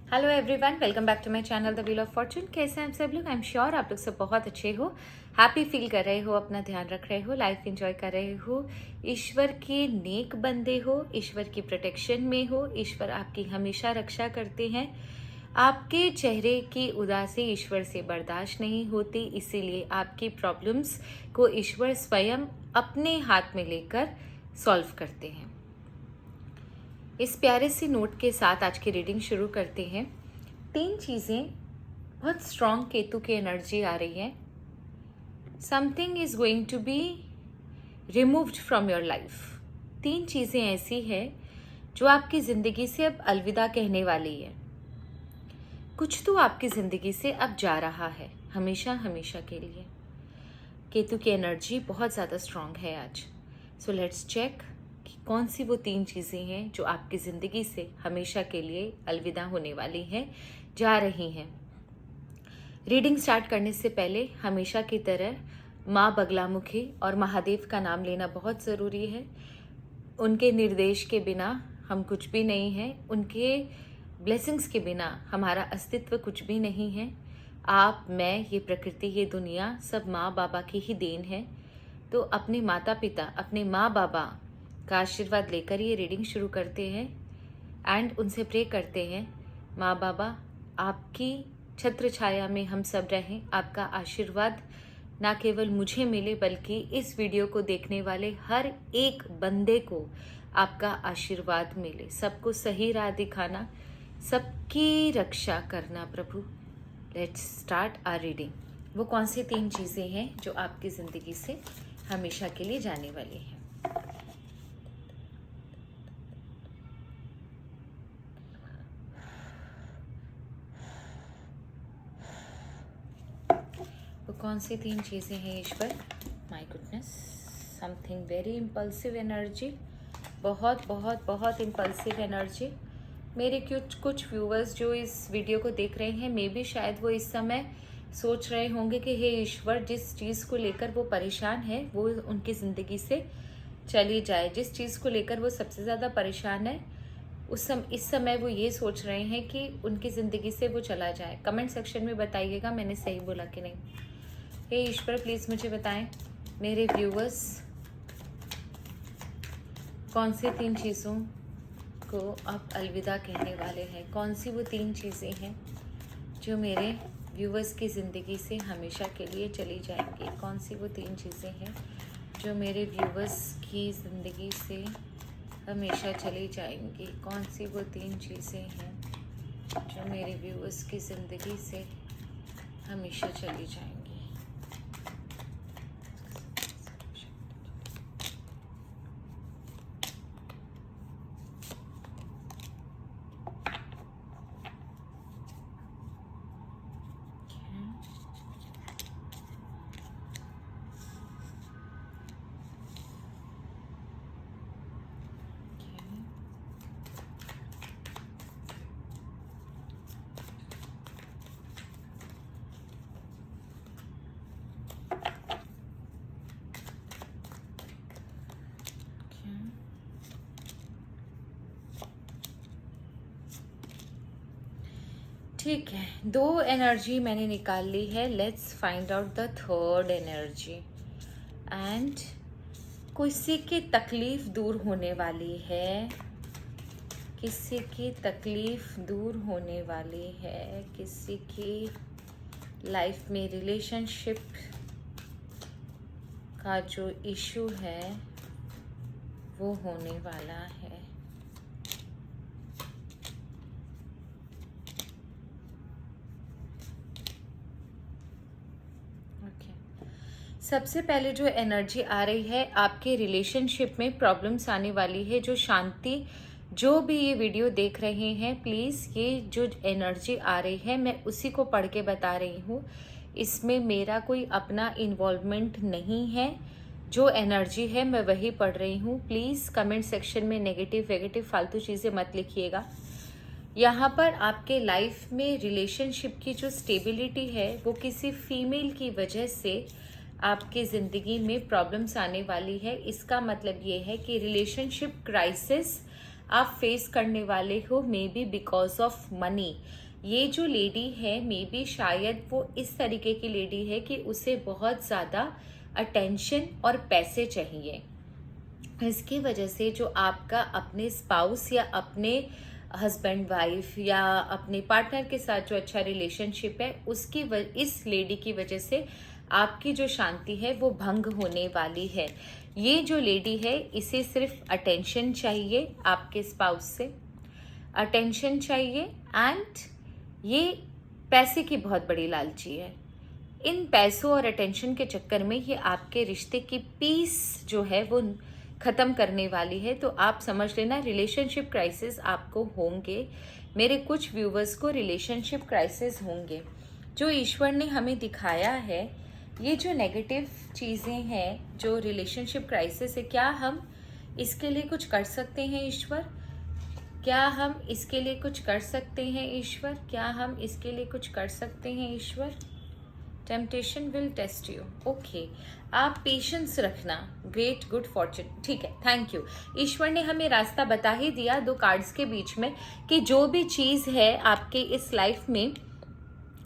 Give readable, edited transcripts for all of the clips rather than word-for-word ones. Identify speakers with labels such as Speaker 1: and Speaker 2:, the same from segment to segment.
Speaker 1: Hello everyone, welcome back to my channel the wheel of fortune. कैसे हैं आप सब लोग? आई एम श्योर आप लोग सब बहुत अच्छे हो, हैप्पी फील कर रहे हो, अपना ध्यान रख रहे हो, लाइफ एंजॉय कर रहे हो, ईश्वर के नेक बंदे हो, ईश्वर की प्रोटेक्शन में हो, ईश्वर आपकी हमेशा रक्षा करते हैं। आपके चेहरे की उदासी ईश्वर से बर्दाश्त नहीं होती, इसीलिए आपकी प्रॉब्लम्स को ईश्वर स्वयं अपने हाथ में लेकर सॉल्व करते हैं। इस प्यारे से नोट के साथ आज की रीडिंग शुरू करते हैं। 3 चीज़ें बहुत स्ट्रॉन्ग केतु की एनर्जी आ रही है। Something is going to be removed from your life. 3 चीज़ें ऐसी है जो आपकी ज़िंदगी से अब अलविदा कहने वाली है। कुछ तो आपकी ज़िंदगी से अब जा रहा है, हमेशा हमेशा के लिए। केतु की एनर्जी बहुत ज़्यादा स्ट्रॉन्ग है आज। सो लेट्स चेक कि कौन सी वो 3 चीज़ें हैं जो आपकी ज़िंदगी से हमेशा के लिए अलविदा होने वाली हैं, जा रही हैं। रीडिंग स्टार्ट करने से पहले हमेशा की तरह माँ बगलामुखी और महादेव का नाम लेना बहुत ज़रूरी है। उनके निर्देश के बिना हम कुछ भी नहीं हैं, उनके ब्लेसिंग्स के बिना हमारा अस्तित्व कुछ भी नहीं है। आप, मैं, ये प्रकृति, ये दुनिया सब माँ बाबा की ही देन है। तो अपने माता पिता, अपने माँ बाबा का आशीर्वाद लेकर ये रीडिंग शुरू करते हैं एंड उनसे प्रे करते हैं, माँ बाबा आपकी छत्र छाया में हम सब रहें, आपका आशीर्वाद ना केवल मुझे मिले बल्कि इस वीडियो को देखने वाले हर एक बंदे को आपका आशीर्वाद मिले, सबको सही राह दिखाना, सबकी रक्षा करना प्रभु। Let's start our reading. वो कौन सी 3 चीज़ें हैं जो आपकी ज़िंदगी से हमेशा के लिए जाने वाली हैं? वो कौन सी 3 चीज़ें हैं ईश्वर? My goodness, something very impulsive energy, बहुत बहुत बहुत इम्पल्सिव एनर्जी। मेरे कुछ व्यूवर्स जो इस वीडियो को देख रहे हैं, मे बी शायद वो इस समय सोच रहे होंगे कि हे ईश्वर, जिस चीज़ को लेकर वो परेशान है वो उनकी ज़िंदगी से चली जाए। जिस चीज़ को लेकर वो सबसे ज़्यादा परेशान है इस समय वो ये सोच रहे हैं कि उनकी ज़िंदगी से वो चला जाए। कमेंट सेक्शन में बताइएगा मैंने सही बोला कि नहीं। हे ईश्वर, प्लीज़ मुझे बताएं मेरे व्यूवर्स कौन सी 3 चीज़ों को आप अलविदा कहने वाले हैं। कौन सी वो 3 चीज़ें हैं जो मेरे व्यूवर्स की ज़िंदगी से हमेशा के लिए चली जाएंगी। कौन सी वो 3 चीज़ें हैं जो मेरे व्यूवर्स की ज़िंदगी से हमेशा चली जाएंगी। कौन सी वो 3 चीज़ें हैं जो मेरे व्यूवर्स की ज़िंदगी से हमेशा चली जाएंगी। ठीक है, 2 एनर्जी मैंने निकाल ली है। Let's find out the third energy. And किसी की तकलीफ दूर होने वाली है, किसी की तकलीफ दूर होने वाली है, किसी की लाइफ में रिलेशनशिप का जो इशू है वो होने वाला है। सबसे पहले जो एनर्जी आ रही है, आपके रिलेशनशिप में प्रॉब्लम्स आने वाली है। जो शांति, जो भी ये वीडियो देख रहे हैं, प्लीज़ ये जो एनर्जी आ रही है मैं उसी को पढ़ के बता रही हूँ। इसमें मेरा कोई अपना इन्वॉल्वमेंट नहीं है। जो एनर्जी है मैं वही पढ़ रही हूँ। प्लीज़ कमेंट सेक्शन में नेगेटिव फालतू चीज़ें मत लिखिएगा। यहाँ पर आपके लाइफ में रिलेशनशिप की जो स्टेबिलिटी है वो किसी फीमेल की वजह से आपकी ज़िंदगी में प्रॉब्लम्स आने वाली है। इसका मतलब ये है कि रिलेशनशिप क्राइसिस आप फेस करने वाले हो, may be because of money. ये जो लेडी है मे बी शायद वो इस तरीके की लेडी है कि उसे बहुत ज़्यादा अटेंशन और पैसे चाहिए। इसकी वजह से जो आपका अपने स्पाउस या अपने हस्बैंड वाइफ या अपने पार्टनर के साथ जो अच्छा रिलेशनशिप है उसकी इस लेडी की वजह से आपकी जो शांति है वो भंग होने वाली है। ये जो लेडी है इसे सिर्फ अटेंशन चाहिए आपके स्पाउस से, अटेंशन चाहिए, एंड ये पैसे की बहुत बड़ी लालची है। इन पैसों और अटेंशन के चक्कर में ये आपके रिश्ते की पीस जो है वो ख़त्म करने वाली है। तो आप समझ लेना रिलेशनशिप क्राइसिस आपको होंगे। मेरे कुछ व्यूवर्स को रिलेशनशिप क्राइसिस होंगे। जो ईश्वर ने हमें दिखाया है, ये जो नेगेटिव चीज़ें हैं, जो रिलेशनशिप क्राइसिस है, क्या हम इसके लिए कुछ कर सकते हैं ईश्वर? क्या हम इसके लिए कुछ कर सकते हैं ईश्वर? क्या हम इसके लिए कुछ कर सकते हैं ईश्वर? Temptation will test you. Okay, आप पेशेंस रखना। ग्रेट, गुड फॉर्चून, ठीक है, थैंक यू। ईश्वर ने हमें रास्ता बता ही दिया 2 कार्ड्स के बीच में कि जो भी चीज़ है आपके इस लाइफ में,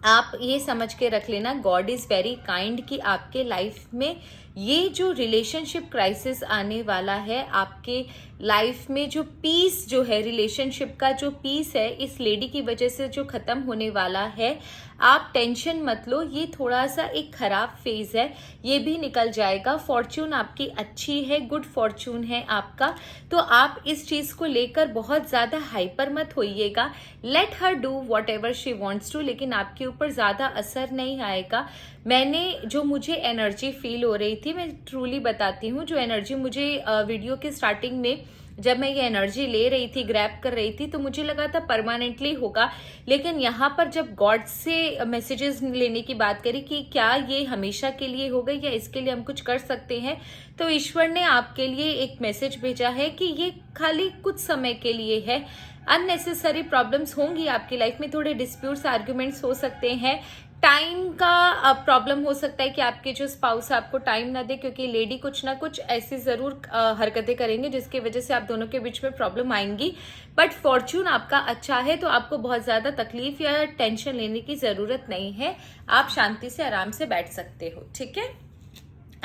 Speaker 1: आप ये समझ के रख लेना, गॉड इज़ वेरी काइंड कि आपके लाइफ में ये जो रिलेशनशिप क्राइसिस आने वाला है, आपके लाइफ में जो पीस जो है, रिलेशनशिप का जो पीस है, इस लेडी की वजह से जो ख़त्म होने वाला है, आप टेंशन मत लो। ये थोड़ा सा एक खराब फेज है, ये भी निकल जाएगा। फॉर्च्यून आपकी अच्छी है, गुड फॉर्च्यून है आपका। तो आप इस चीज़ को लेकर बहुत ज़्यादा हाइपर मत होइएगा। Let her do whatever she wants to, लेकिन आपके ऊपर ज़्यादा असर नहीं आएगा। मैंने जो मुझे एनर्जी फील हो रही थी, मैं ट्रूली बताती हूँ, जो एनर्जी मुझे वीडियो के स्टार्टिंग में जब मैं ये एनर्जी ले रही थी, ग्रैब कर रही थी, तो मुझे लगा था परमानेंटली होगा। लेकिन यहाँ पर जब गॉड से मैसेजेस लेने की बात करी कि क्या ये हमेशा के लिए होगा या इसके लिए हम कुछ कर सकते हैं, तो ईश्वर ने आपके लिए एक मैसेज भेजा है कि ये खाली कुछ समय के लिए है। अननेसेसरी प्रॉब्लम्स होंगी आपकी लाइफ में, थोड़े डिस्प्यूट्स, आर्ग्यूमेंट्स हो सकते हैं, टाइम का प्रॉब्लम हो सकता है कि आपके जो स्पाउस आपको टाइम ना दे, क्योंकि लेडी कुछ ना कुछ ऐसी ज़रूर हरकतें करेंगे जिसकी वजह से आप दोनों के बीच में प्रॉब्लम आएंगी। बट फॉर्च्यून आपका अच्छा है, तो आपको बहुत ज़्यादा तकलीफ या टेंशन लेने की ज़रूरत नहीं है। आप शांति से आराम से बैठ सकते हो, ठीक है।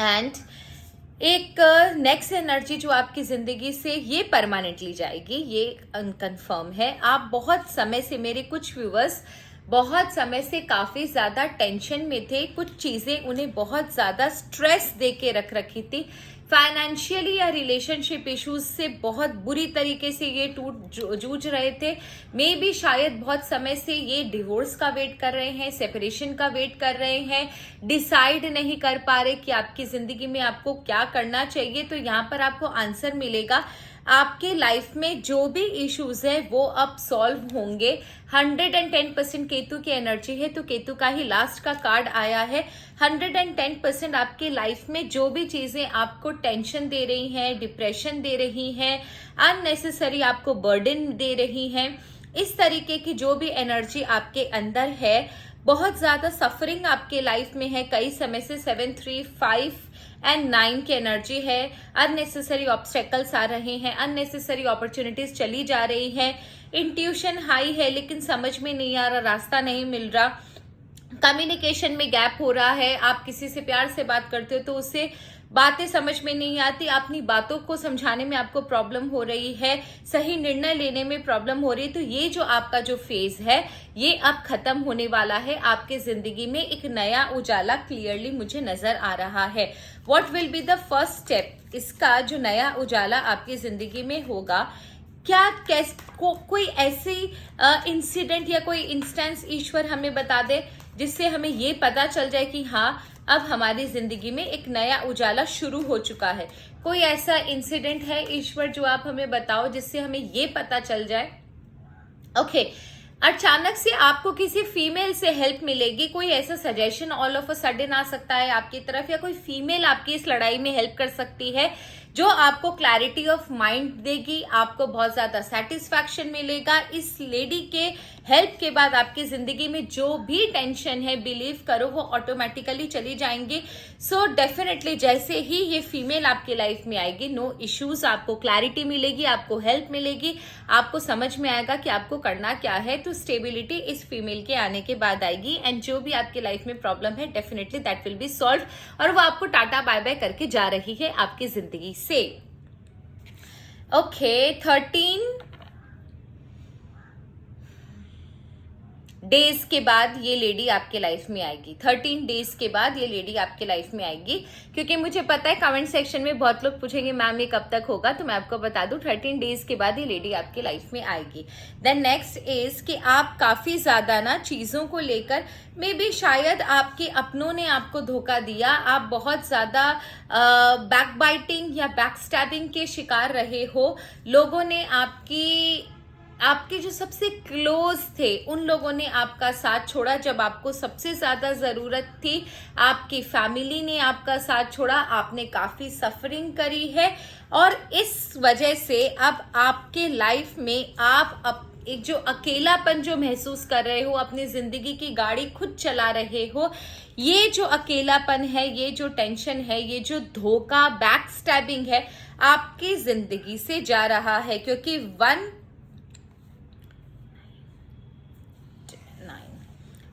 Speaker 1: एंड एक नेक्स्ट एनर्जी जो आपकी ज़िंदगी से ये परमानेंटली जाएगी, ये अनकन्फर्म है। आप बहुत समय से, मेरे कुछ व्यूवर्स बहुत समय से काफ़ी ज़्यादा टेंशन में थे, कुछ चीज़ें उन्हें बहुत ज़्यादा स्ट्रेस दे के रख रखी थी। फाइनेंशियली या रिलेशनशिप इश्यूज से बहुत बुरी तरीके से ये जूझ रहे थे। मे बी शायद बहुत समय से ये डिवोर्स का वेट कर रहे हैं, सेपरेशन का वेट कर रहे हैं, डिसाइड नहीं कर पा रहे कि आपकी ज़िंदगी में आपको क्या करना चाहिए। तो यहाँ पर आपको आंसर मिलेगा। आपके लाइफ में जो भी इश्यूज है वो अब सॉल्व होंगे। 110% केतु की एनर्जी है, तो केतु का ही लास्ट का कार्ड आया है। 110% आपके लाइफ में जो भी चीजें आपको टेंशन दे रही हैं, डिप्रेशन दे रही हैं, अननेसेसरी आपको बर्डन दे रही हैं, इस तरीके की जो भी एनर्जी आपके अंदर है, बहुत ज्यादा सफरिंग आपके लाइफ में है कई समय से। 7, 3, 5 एंड 9 की एनर्जी है। अननेसेसरी ऑब्स्टेकल्स आ रहे हैं, अननेसेसरी अपॉर्चुनिटीज चली जा रही हैं। इंट्यूशन हाई है लेकिन समझ में नहीं आ रहा, रास्ता नहीं मिल रहा, कम्युनिकेशन में गैप हो रहा है। आप किसी से प्यार से बात करते हो तो उससे बातें समझ में नहीं आती, अपनी बातों को समझाने में आपको प्रॉब्लम हो रही है, सही निर्णय लेने में प्रॉब्लम हो रही है। तो ये जो आपका जो फेज है ये अब खत्म होने वाला है। आपके जिंदगी में एक नया उजाला क्लियरली मुझे नजर आ रहा है। What will be the first step? इसका जो नया उजाला आपकी जिंदगी में होगा, क्या कोई ऐसी इंसिडेंट या कोई इंस्टेंस ईश्वर हमें बता दे जिससे हमें ये पता चल जाए कि हाँ अब हमारी जिंदगी में एक नया उजाला शुरू हो चुका है। कोई ऐसा इंसिडेंट है ईश्वर जो आप हमें बताओ जिससे हमें ये पता चल जाए। ओके, अचानक से आपको किसी फीमेल से हेल्प मिलेगी, कोई ऐसा suggestion all of a sudden आ सकता है आपकी तरफ, या कोई फीमेल आपकी इस लड़ाई में हेल्प कर सकती है जो आपको क्लैरिटी ऑफ माइंड देगी, आपको बहुत ज्यादा सेटिस्फैक्शन मिलेगा। इस लेडी के हेल्प के बाद आपकी जिंदगी में जो भी टेंशन है, बिलीव करो वो ऑटोमेटिकली चली जाएंगे। सो डेफिनेटली जैसे ही ये फीमेल आपकी लाइफ में आएगी, नो इश्यूज, आपको क्लैरिटी मिलेगी, आपको हेल्प मिलेगी, आपको समझ में आएगा कि आपको करना क्या है। तो स्टेबिलिटी इस फीमेल के आने के बाद आएगी एंड जो भी आपकी लाइफ में प्रॉब्लम है definitely that will be solve और वो आपको टाटा बाय बाय करके जा रही है आपकी जिंदगी से। ओके, 13 डेज के बाद ये लेडी आपके लाइफ में आएगी। 13 डेज के बाद ये लेडी आपके लाइफ में आएगी, क्योंकि मुझे पता है कमेंट सेक्शन में बहुत लोग पूछेंगे मैम ये कब तक होगा, तो मैं आपको बता दूं 13 डेज के बाद ये लेडी आपके लाइफ में आएगी। देन नेक्स्ट इज कि आप काफी ज्यादा ना चीजों को लेकर मे बी शायद आपके अपनों ने आपको धोखा दिया, आप बहुत ज्यादा बैक बाइटिंग या बैक स्टैबिंग के शिकार रहे हो। लोगों ने आपके जो सबसे क्लोज थे उन लोगों ने आपका साथ छोड़ा जब आपको सबसे ज्यादा जरूरत थी। आपकी फैमिली ने आपका साथ छोड़ा, आपने काफी सफरिंग करी है और इस वजह से अब आपके लाइफ में आप एक जो अकेलापन जो महसूस कर रहे हो, अपनी जिंदगी की गाड़ी खुद चला रहे हो, ये जो अकेलापन है, ये जो टेंशन है, ये जो धोखा बैक स्टैबिंग है आपकी जिंदगी से जा रहा है। क्योंकि 1,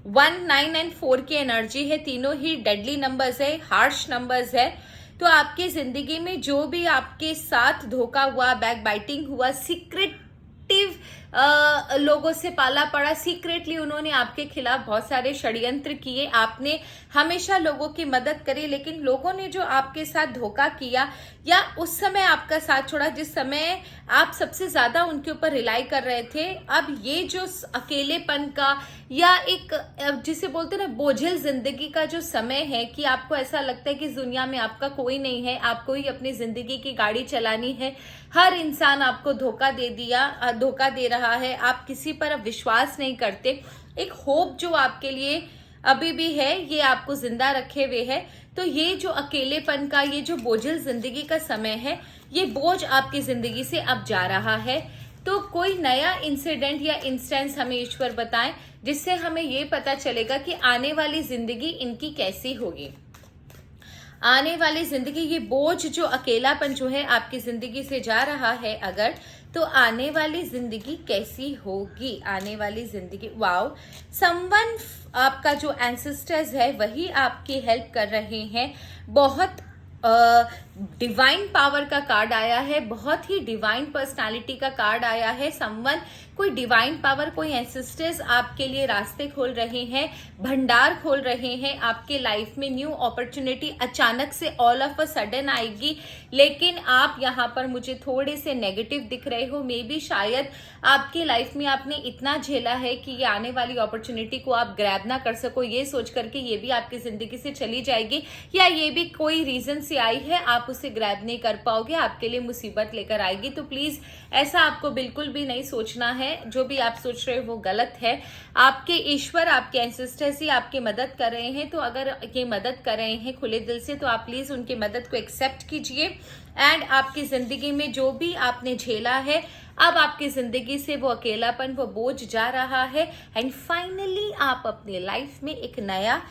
Speaker 1: 9 एंड 4 की एनर्जी है, तीनों ही डेडली नंबर्स है, हार्श नंबर्स है। तो आपकी जिंदगी में जो भी आपके साथ धोखा हुआ, बैक बाइटिंग हुआ, सीक्रेटिव लोगों से पाला पड़ा, सीक्रेटली उन्होंने आपके खिलाफ बहुत सारे षड्यंत्र किए, आपने हमेशा लोगों की मदद करी, लेकिन लोगों ने जो आपके साथ धोखा किया या उस समय आपका साथ छोड़ा जिस समय आप सबसे ज्यादा उनके ऊपर रिलाई कर रहे थे, अब ये जो अकेलेपन का या एक जिसे बोलते हैं ना बोझिल जिंदगी का जो समय है कि आपको ऐसा लगता है कि दुनिया में आपका कोई नहीं है, आपको ही अपनी जिंदगी की गाड़ी चलानी है, हर इंसान आपको धोखा दे रहा है, आप किसी पर अब विश्वास नहीं करते, एक होप जो आपके लिए अभी भी है ये आपको जिंदा रखे हुए है। तो ये जो अकेलेपन का, ये जो बोझिल जिंदगी का समय है, ये बोझ आपकी जिंदगी से अब जा रहा है। तो कोई नया इंसिडेंट या इंस्टेंस हमें ईश्वर बताएं जिससे हमें ये पता चलेगा कि आने वाली जिंदगी इनकी कैसी होगी, आने वाली जिंदगी, ये बोझ जो अकेलापन जो है आपकी जिंदगी से जा रहा है अगर, तो आने वाली जिंदगी कैसी होगी, आने वाली जिंदगी। वाओ, समवन आपका जो एंसेस्टर्स है वही आपकी हेल्प कर रहे हैं। बहुत डिवाइन पावर का कार्ड आया है, बहुत ही डिवाइन पर्सनालिटी का कार्ड आया है। समवन, कोई डिवाइन पावर, कोई एंसेस्टर्स आपके लिए रास्ते खोल रहे हैं, भंडार खोल रहे हैं, आपके लाइफ में न्यू अपॉर्चुनिटी अचानक से ऑल ऑफ अ सडन आएगी। लेकिन आप यहाँ पर मुझे थोड़े से नेगेटिव दिख रहे हो, मे बी शायद आपकी लाइफ में आपने इतना झेला है कि ये आने वाली अपॉर्चुनिटी को आप ग्रैब ना कर सको, ये सोच करके ये भी आपकी जिंदगी से चली जाएगी, या ये भी कोई रीजन से आई है, आप उसे ग्रैब नहीं कर पाओगे, आपके लिए मुसीबत लेकर आएगी। तो प्लीज ऐसा आपको बिल्कुल भी नहीं सोचना है, जो भी आप सोच रहे हो वो गलत है। आपके ईश्वर, आपके एंसेस्टर्स ही आपकी मदद कर रहे हैं, तो अगर ये मदद कर रहे हैं खुले दिल से तो आप प्लीज उनकी मदद को एक्सेप्ट कीजिए। एंड आपकी जिंदगी में जो भी आपने झेला है, अब आपकी जिंदगी से वो अकेलापन, वो बोझ जा रहा है एंड फाइनली आप अपनी लाइफ में एक नया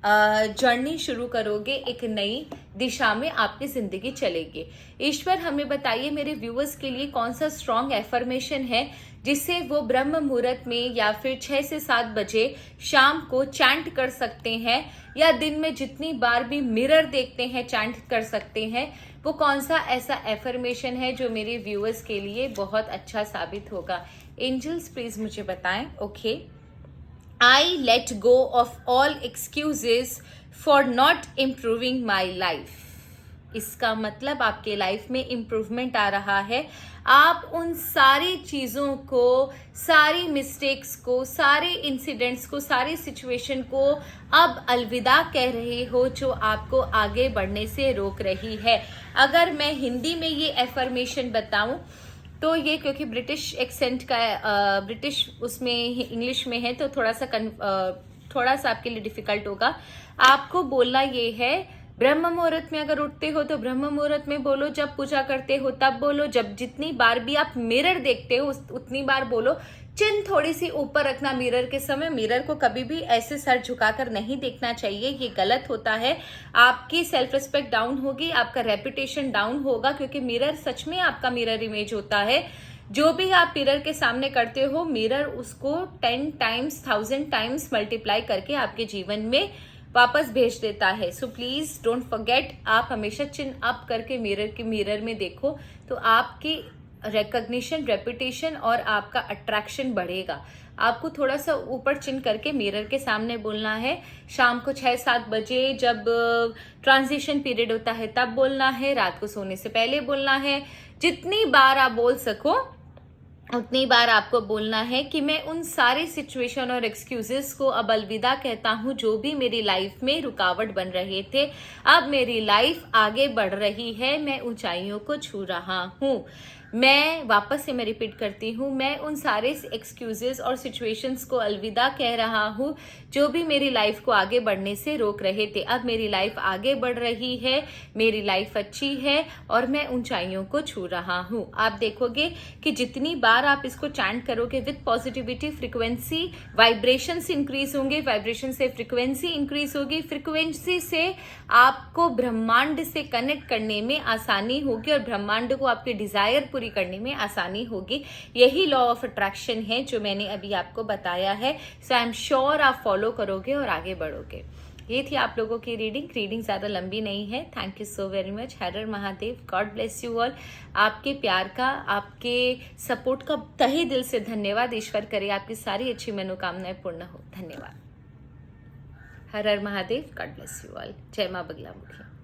Speaker 1: जर्नी शुरू करोगे, एक नई दिशा में आपकी जिंदगी चलेगी। ईश्वर हमें बताइए मेरे व्यूअर्स के लिए कौन सा स्ट्रॉन्ग एफर्मेशन है जिसे वो ब्रह्म मुहूर्त में या फिर 6 से 7 बजे शाम को चैंट कर सकते हैं, या दिन में जितनी बार भी मिरर देखते हैं चैंट कर सकते हैं। वो कौन सा ऐसा एफर्मेशन है जो मेरे व्यूअर्स के लिए बहुत अच्छा साबित होगा? एंजल्स प्लीज मुझे बताएं। Okay, I let go of all excuses for not improving my life. इसका मतलब आपके लाइफ में इम्प्रूवमेंट आ रहा है। आप उन सारी चीज़ों को, सारी मिस्टेक्स को, सारे इंसिडेंट्स को, सारी सिचुएशन को अब अलविदा कह रहे हो जो आपको आगे बढ़ने से रोक रही है। अगर मैं हिंदी में ये एफर्मेशन बताऊं तो ये, क्योंकि ब्रिटिश एक्सेंट का ब्रिटिश उसमें इंग्लिश में है तो थोड़ा सा आपके लिए डिफिकल्ट होगा। आपको बोलना ये है, ब्रह्म मुहूर्त में अगर उठते हो तो ब्रह्म मुहूर्त में बोलो, जब पूजा करते हो तब बोलो, जब जितनी बार भी आप मिरर देखते हो उतनी बार बोलो। चिन थोड़ी सी ऊपर रखना मिरर के समय, मिरर को कभी भी ऐसे सर झुकाकर नहीं देखना चाहिए, ये गलत होता है। आपकी सेल्फ रिस्पेक्ट डाउन होगी, आपका रेपुटेशन डाउन होगा, क्योंकि मिरर सच में आपका मिरर इमेज होता है। जो भी आप मिरर के सामने करते हो, मिरर उसको 10 टाइम्स 1000 टाइम्स मल्टीप्लाई करके आपके जीवन में वापस भेज देता है। सो प्लीज डोंट फॉरगेट, आप हमेशा चिन अप करके मिरर में देखो, तो आपकी रिकॉग्निशन, रेपुटेशन और आपका अट्रैक्शन बढ़ेगा। आपको थोड़ा सा ऊपर चिन करके मिरर के सामने बोलना है। शाम को 6-7 बजे जब ट्रांजिशन पीरियड होता है तब बोलना है, रात को सोने से पहले बोलना है। जितनी बार आप बोल सको उतनी बार आपको बोलना है कि मैं उन सारे सिचुएशन और एक्सक्यूजेस को अब अलविदा कहता हूं जो भी मेरी लाइफ में रुकावट बन रहे थे। अब मेरी लाइफ आगे बढ़ रही है, मैं ऊंचाइयों को छू रहा हूं। मैं वापस से मैं रिपीट करती हूँ, मैं उन सारे एक्सक्यूजेस और सिचुएशंस को अलविदा कह रहा हूँ जो भी मेरी लाइफ को आगे बढ़ने से रोक रहे थे। अब मेरी लाइफ आगे बढ़ रही है, मेरी लाइफ अच्छी है और मैं ऊंचाइयों को छू रहा हूँ। आप देखोगे कि जितनी बार आप इसको चैंट करोगे with positivity, frequency, vibration increase होंगे, वाइब्रेशन से फ्रिक्वेंसी इंक्रीज होगी, फ्रिक्वेंसी से आपको ब्रह्मांड से कनेक्ट करने में आसानी होगी और ब्रह्मांड को आपके डिजायर पूरी करने में आसानी होगी। यही लॉ ऑफ अट्रैक्शन है जो मैंने अभी आपको बताया है। सो आई एम श्योर आप फॉलो करोगे और आगे बढ़ोगे। ये थी आप लोगों की रीडिंग ज्यादा लंबी नहीं है। Thank you so very much. हर हर Mahadev. God bless you all. आपके प्यार का, आपके सपोर्ट का तहे दिल से धन्यवाद। ईश्वर करे आपकी सारी अच्छी मनोकामनाएं पूर्ण हो। धन्यवाद। हर हर Mahadev. God bless you all. जय मां बगला मुखी।